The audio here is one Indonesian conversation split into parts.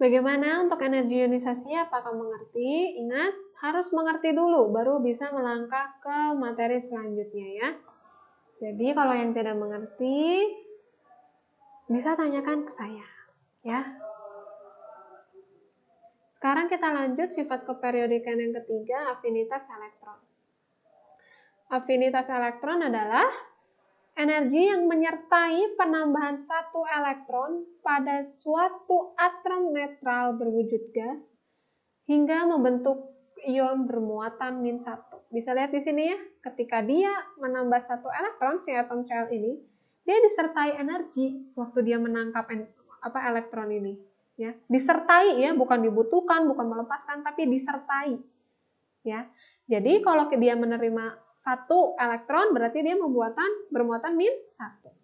Bagaimana untuk energi ionisasi? Apakah mengerti? Ingat, harus mengerti dulu, baru bisa melangkah ke materi selanjutnya ya. Jadi kalau yang tidak mengerti, bisa tanyakan ke saya ya. Sekarang kita lanjut sifat keperiodikan yang ketiga, afinitas elektron. Afinitas elektron adalah energi yang menyertai penambahan satu elektron pada suatu atom netral berwujud gas hingga membentuk ion bermuatan -1. Bisa lihat di sini ya, ketika dia menambah satu elektron, si atom Cl ini, dia disertai energi waktu dia menangkap elektron ini. Ya, disertai ya, bukan dibutuhkan, bukan melepaskan, tapi disertai. Ya, jadi kalau dia menerima satu elektron, berarti dia bermuatan -1.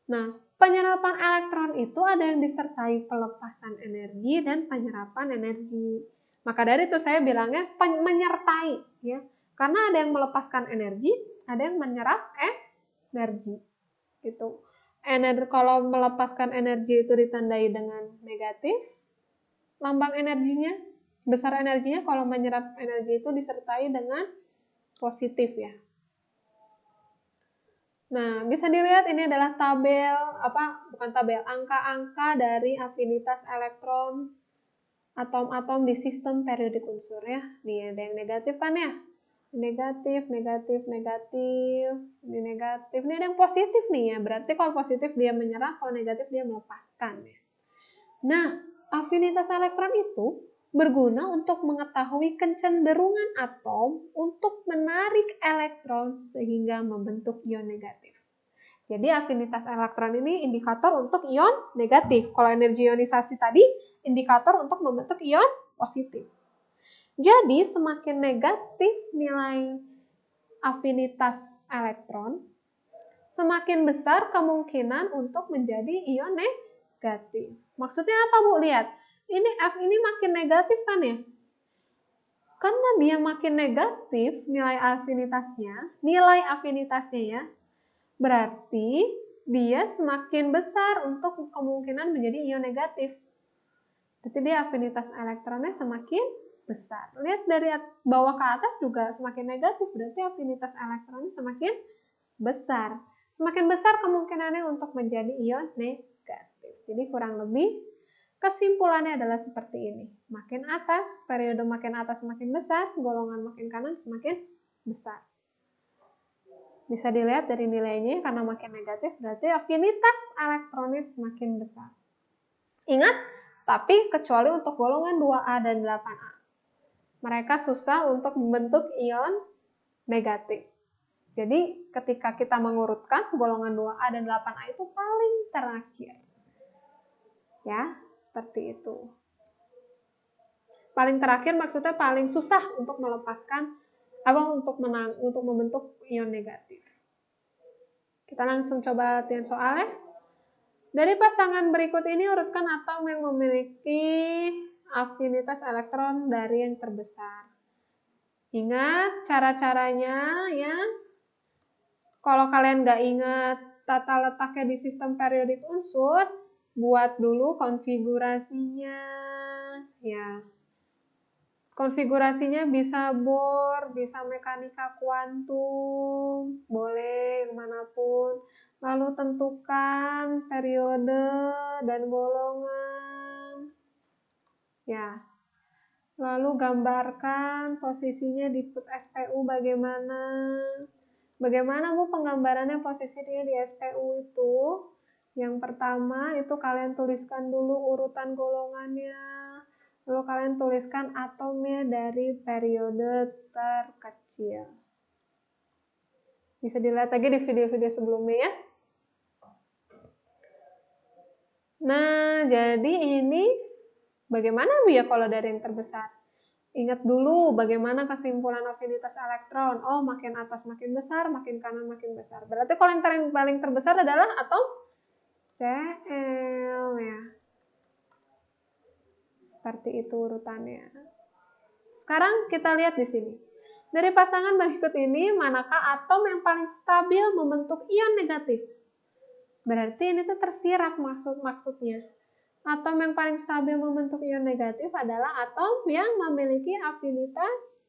Nah, penyerapan elektron itu ada yang disertai pelepasan energi dan penyerapan energi. Maka dari itu saya bilangnya menyertai, ya, karena ada yang melepaskan energi, ada yang menyerap energi, gitu. Kalau melepaskan energi itu ditandai dengan negatif, lambang energinya, besar energinya. Kalau menyerap energi itu disertai dengan positif ya. Nah, bisa dilihat ini adalah angka-angka dari afinitas elektron atom-atom di sistem periodik unsur ya. Nih ada yang negatif kan ya? Negatif, negatif, negatif, ini negatif. Ini ada yang positif nih ya. Berarti kalau positif dia menyerap, kalau negatif dia melepaskan ya. Nah, afinitas elektron itu berguna untuk mengetahui kecenderungan atom untuk menarik elektron sehingga membentuk ion negatif. Jadi afinitas elektron ini indikator untuk ion negatif. Kalau energi ionisasi tadi indikator untuk membentuk ion positif. Jadi semakin negatif nilai afinitas elektron, semakin besar kemungkinan untuk menjadi ion negatif. Maksudnya apa Bu? Lihat, ini F ini makin negatif kan ya? Karena dia makin negatif nilai afinitasnya ya, berarti dia semakin besar untuk kemungkinan menjadi ion negatif. Berarti dia afinitas elektronnya semakin besar. Lihat dari bawah ke atas juga semakin negatif, berarti afinitas elektronnya semakin besar. Semakin besar kemungkinannya untuk menjadi ion negatif. Jadi kurang lebih kesimpulannya adalah seperti ini. Makin atas, periode makin atas semakin besar, golongan makin kanan semakin besar. Bisa dilihat dari nilainya, karena makin negatif berarti afinitas elektronnya semakin besar. Ingat, tapi kecuali untuk golongan 2A dan 8A. Mereka susah untuk membentuk ion negatif. Jadi ketika kita mengurutkan, golongan 2A dan 8A itu paling terakhir. Ya, seperti itu. Paling terakhir maksudnya paling susah untuk melepaskan untuk membentuk ion negatif. Kita langsung coba latihan soalnya. Dari pasangan berikut ini urutkan atom yang memiliki afinitas elektron dari yang terbesar. Ingat cara-caranya ya. Kalau kalian nggak ingat tata letaknya di sistem periodik unsur, buat dulu konfigurasinya ya. Konfigurasinya bisa Bohr, bisa mekanika kuantum, boleh manapun. Lalu tentukan periode dan golongan. Ya. Lalu gambarkan posisinya di SPU bagaimana. Bagaimana Bu penggambarannya posisinya di SPU itu? Yang pertama itu kalian tuliskan dulu urutan golongannya. Lalu kalian tuliskan atomnya dari periode terkecil. Bisa dilihat lagi di video-video sebelumnya ya. Nah, jadi ini bagaimana Bu ya kalau dari yang terbesar? Ingat dulu bagaimana kesimpulan afinitas elektron. Oh, makin atas makin besar, makin kanan makin besar. Berarti kalau yang paling terbesar adalah atom Cl ya. Seperti itu urutannya. Sekarang kita lihat di sini. Dari pasangan berikut ini, manakah atom yang paling stabil membentuk ion negatif? Berarti ini tuh tersirat maksudnya. Atom yang paling stabil membentuk ion negatif adalah atom yang memiliki afinitas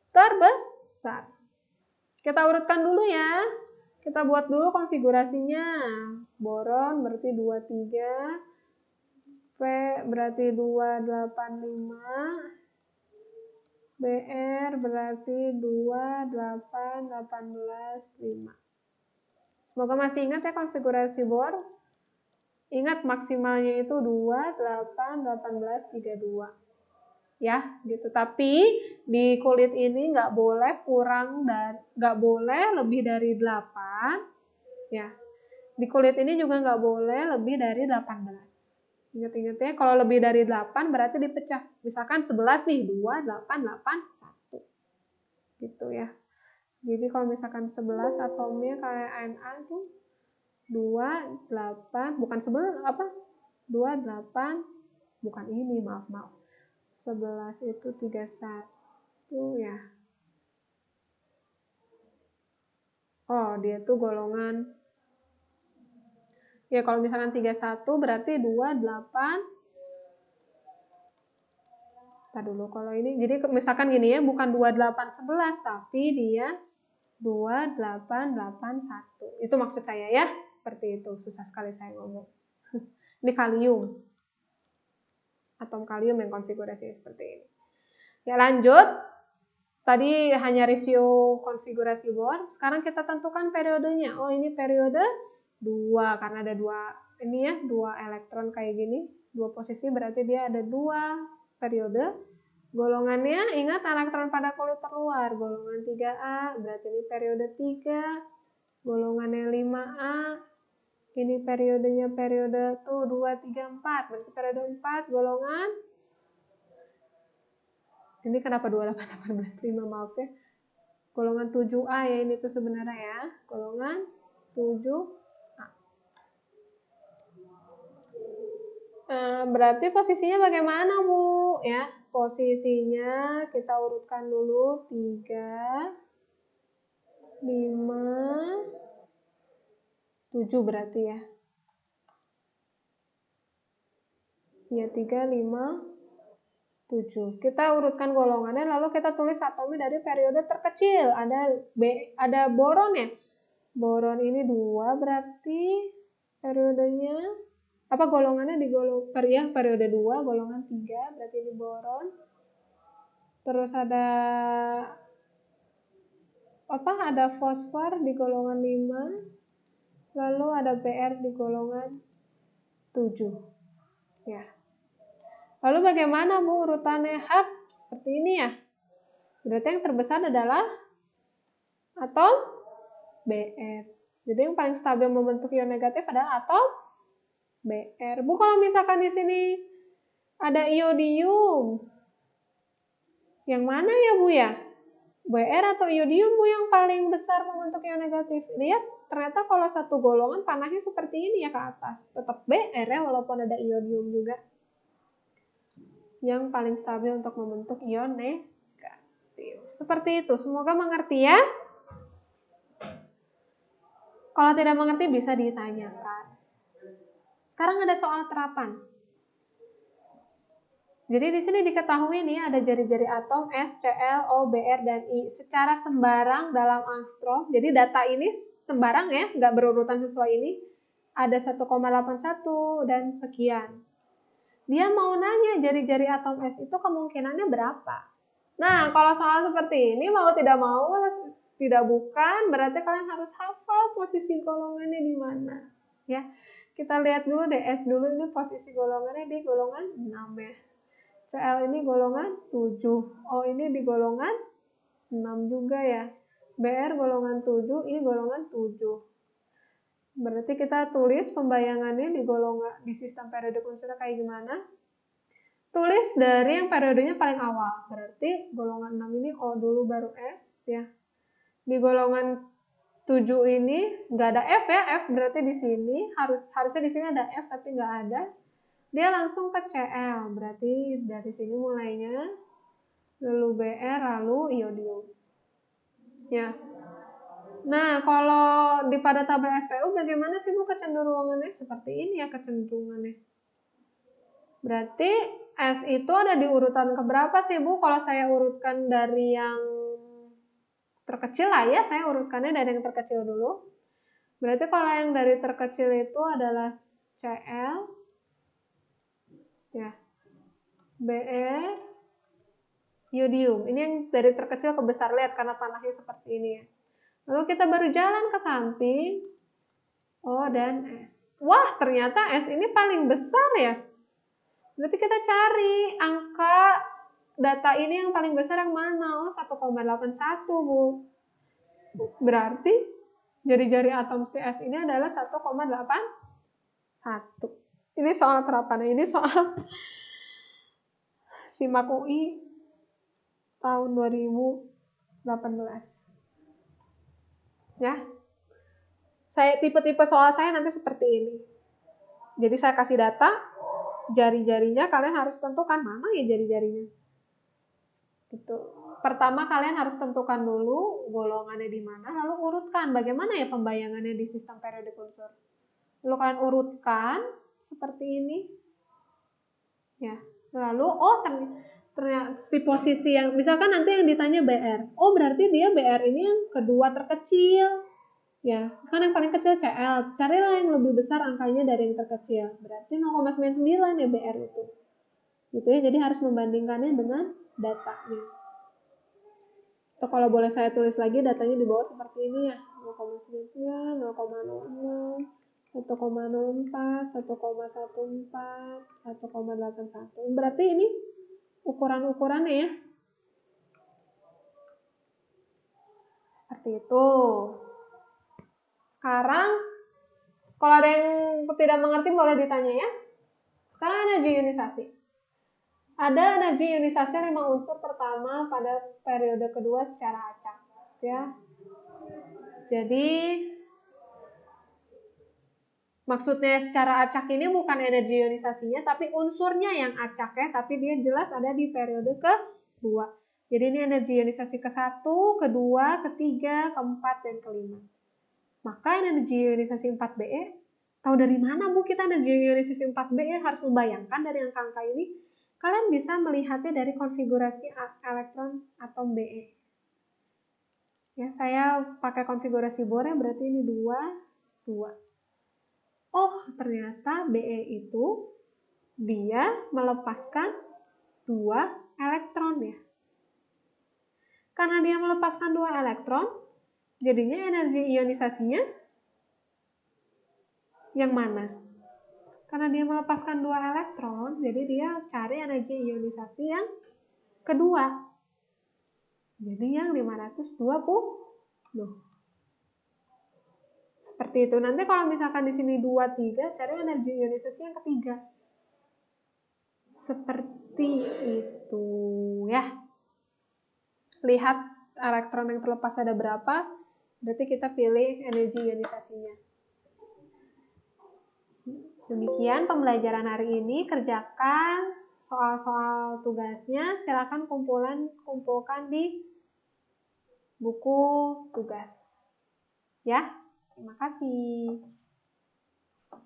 terbesar. Kita urutkan dulu ya. Kita buat dulu konfigurasinya. Boron berarti 23, P berarti 285, BR berarti 28815. Semoga masih ingat ya konfigurasi bor. Ingat maksimalnya itu 2881832. Ya, gitu. Tapi di kulit ini nggak boleh kurang dan nggak boleh lebih dari 8. Ya. Di kulit ini juga nggak boleh lebih dari 18. Ingat-ingat ya, kalau lebih dari 8 berarti dipecah. Misalkan 11 nih, 2, 8, 8, 1. Gitu ya. Jadi kalau misalkan 11 atomnya kayak Na tuh 2, 8, bukan 11 apa? 2, 8, bukan ini, maaf. 11 itu 31 ya. Oh, dia tuh golongan. Ya kalau misalkan 31 berarti 2, 8. Ntar dulu, kalau ini, jadi misalkan gini ya, bukan 2811, tapi dia 2881. Itu maksud saya ya, seperti itu. Susah sekali saya ngomong. Ini kalium. Atom kalium yang konfigurasinya seperti ini. Ya lanjut. Tadi hanya review konfigurasi bor. Sekarang kita tentukan periodenya. Oh ini periode 2, karena ada 2, ini ya, 2 elektron kayak gini. 2 posisi berarti dia ada 2 periode. Golongannya, ingat elektron pada kulit terluar, golongan 3A, berarti ini periode 3, golongannya 5A, ini periodenya periode tuh 2, 3, 4, berarti periode 4, golongan, ini kenapa 28, 18, 5, maaf ya, golongan 7A ya ini tuh sebenarnya ya, golongan 7A. Berarti posisinya bagaimana Bu? Ya, posisinya kita urutkan dulu 3, 5, 7 berarti ya. Ya, 3, 5, 7. Kita urutkan golongannya lalu kita tulis atomnya dari periode terkecil. Ada boron ya. Boron ini 2 berarti periodenya apa golongannya di periode 2, golongan 3 berarti ini boron. Terus ada ada fosfor di golongan 5. Lalu ada Br di golongan 7. Ya. Lalu bagaimana Bu urutannya? Seperti ini ya. Berarti yang terbesar adalah atom Br. Jadi yang paling stabil membentuk ion negatif adalah atom Br. Bu kalau misalkan di sini ada iodium, yang mana ya Bu ya? Br atau iodium Bu yang paling besar membentuk ion negatif? Lihat, ternyata kalau satu golongan panahnya seperti ini ya ke atas. Tetap Br ya walaupun ada iodium juga. Yang paling stabil untuk membentuk ion negatif. Seperti itu, semoga mengerti ya. Kalau tidak mengerti bisa ditanyakan. Sekarang ada soal terapan. Jadi di sini diketahui nih ada jari-jari atom S, Cl, O, Br, dan I secara sembarang dalam angstrom. Jadi data ini sembarang ya, nggak berurutan sesuai ini. Ada 1,81 dan sekian. Dia mau nanya jari-jari atom S itu kemungkinannya berapa? Nah, kalau soal seperti ini mau tidak mau, tidak bukan, berarti kalian harus hafal posisi golongannya di mana. Ya, kita lihat dulu deh, S dulu ini posisi golongannya di golongan 6 ya. Cl ini golongan 7, O ini di golongan 6 juga ya. Br golongan 7, I golongan 7. Berarti kita tulis pembayangannya di sistem periodik unsur kayak gimana? Tulis dari yang periodenya paling awal. Berarti golongan 6 ini O dulu baru S ya. Di golongan 7 ini nggak ada F ya. F berarti di sini harusnya di sini ada F tapi nggak ada. Dia langsung ke Cl. Berarti dari sini mulainya lalu Br lalu iodium. Ya. Nah, kalau pada tabel SPU bagaimana sih Bu kecenderungannya? Seperti ini ya kecenderungannya. Berarti S itu ada di urutan keberapa sih Bu? Kalau saya urutkan dari yang terkecil lah ya, saya urutkannya dari yang terkecil dulu. Berarti kalau yang dari terkecil itu adalah Cl, ya, Be, yodium. Ini yang dari terkecil ke besar, lihat karena panahnya seperti ini ya. Lalu kita baru jalan ke samping, O dan S. Wah, ternyata S ini paling besar ya. Berarti kita cari angka data ini yang paling besar yang mana? Oh, 1,81 Bu. Berarti jari-jari atom CS ini adalah 1,81. Ini soal terapan, ini soal SIMAK UI tahun 2018. Ya. Tipe-tipe soal saya nanti seperti ini. Jadi saya kasih data, jari-jarinya kalian harus tentukan mana ya jari-jarinya. Gitu. Pertama kalian harus tentukan dulu golongannya di mana, lalu urutkan bagaimana ya pembayangannya di sistem periodik unsur. Lalu kalian urutkan seperti ini. Ya. Lalu ternyata si posisi yang misalkan nanti yang ditanya BR. Oh, berarti dia BR ini yang kedua terkecil. Ya, kan yang paling kecil CL. Carilah yang lebih besar angkanya dari yang terkecil. Berarti 0,99 ya BR itu. Gitu ya, jadi harus membandingkannya dengan datanya. Atau kalau boleh saya tulis lagi datanya di bawah seperti ini ya. 0,99, 0,06, 1,04, 1,14, 1,81. Berarti ini ukuran-ukurannya ya. Seperti itu. Sekarang, kalau ada yang tidak mengerti boleh ditanya ya. Sekarang energi ionisasi. Ada energi ionisasi 5 unsur pertama pada periode kedua secara acak. Ya. Jadi, maksudnya secara acak ini bukan energi ionisasinya, tapi unsurnya yang acak ya. Tapi dia jelas ada di periode kedua. Jadi ini energi ionisasi ke-1, kedua, ketiga, keempat, dan kelima. Maka energi ionisasi 4Be, tahu dari mana Bu kita energi ionisasi 4Be? Harus membayangkan dari angka-angka ini. Kalian bisa melihatnya dari konfigurasi elektron atom Be. Ya, saya pakai konfigurasi Bohr berarti ini 2, 2. Oh, ternyata Be itu dia melepaskan 2 elektron ya. Karena dia melepaskan 2 elektron, jadinya energi ionisasinya yang mana? Karena dia melepaskan 2 elektron, jadi dia cari energi ionisasi yang kedua. Jadi yang 520. Seperti itu. Nanti kalau misalkan di sini 2, 3, cari energi ionisasi yang ketiga. Seperti itu ya. Lihat elektron yang terlepas ada berapa, berarti kita pilih energi ionisasinya. Demikian pembelajaran hari ini, kerjakan soal-soal tugasnya, silakan kumpulkan di buku tugas. Ya, terima kasih.